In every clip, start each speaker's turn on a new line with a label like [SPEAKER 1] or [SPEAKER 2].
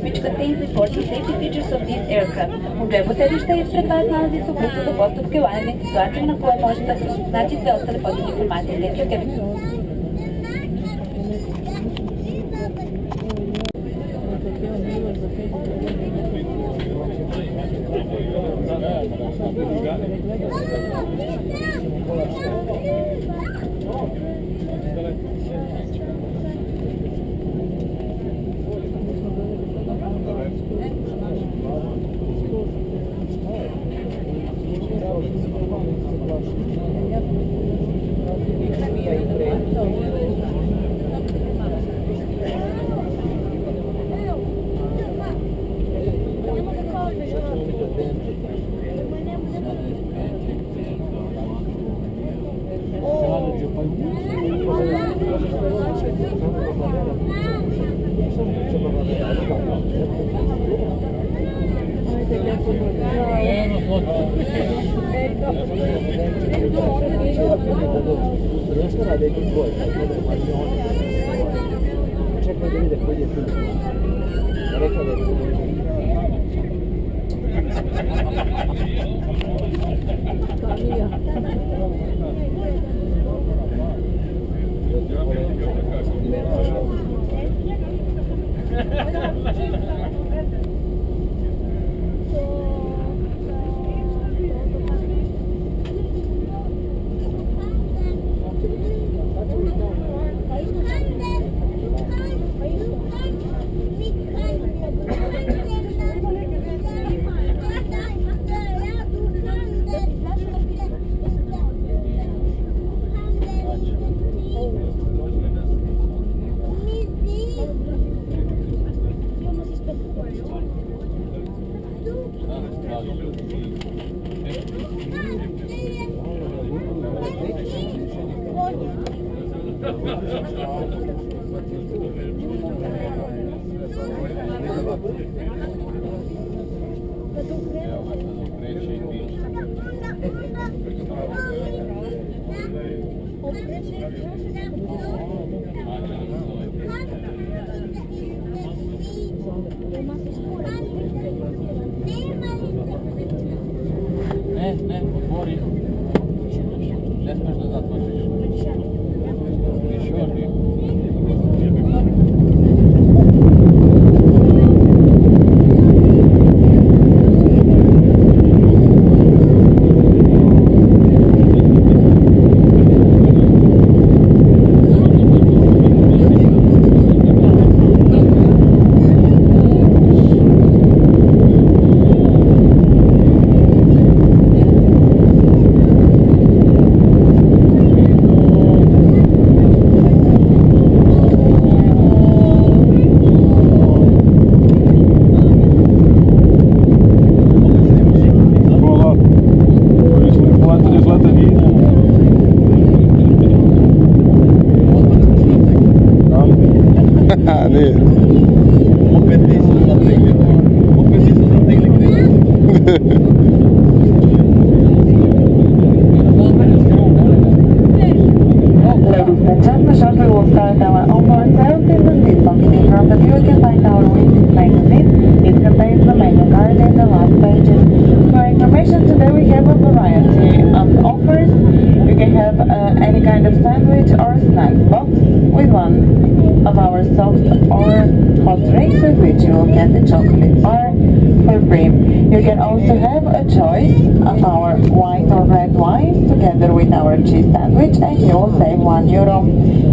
[SPEAKER 1] which contains important safety features of this aircraft. Udžajmo sedišta ispred vas nalazi se uputstvo postupke u anonimnim situacijama na koje možete naći sve ostale potrebne informacije. Thank you, Kevin.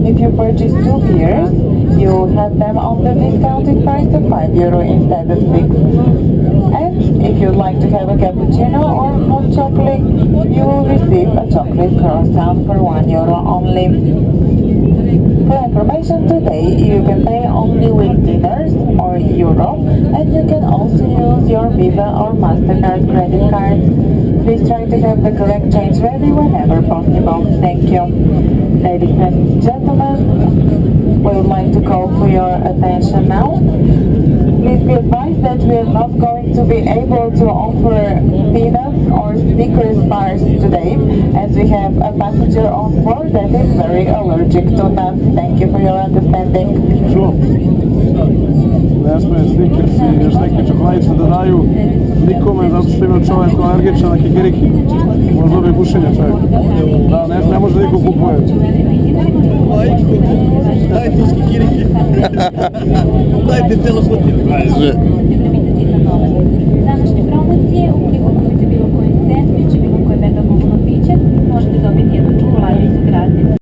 [SPEAKER 2] If you purchase 2 beers, you will have them on the discounted price of €5 instead of 6. And if you'd like to have a cappuccino or hot chocolate, you will receive a chocolate croissant for €1 only. For information today, you can pay only with dinars or euro, and you can also use your Visa or MasterCard credit card. Please try to have the correct change ready whenever possible. Thank you. Ladies and gentlemen, we would like to call for your attention now. Please be advised that we are not going to be able to offer peanuts or Snickers bars today, as we have a passenger on board that is very allergic to nuts. Thank you for your understanding.
[SPEAKER 3] Čuo? Ne smije Snickers i još neke čokoladice da daju nikome zato što ima čovjek alergičan na kikiriki. Može dobije gušenje čovjek. Da, ne može niko kupuje.
[SPEAKER 4] Dajte iz kikiriki. Dajte celo kutiju.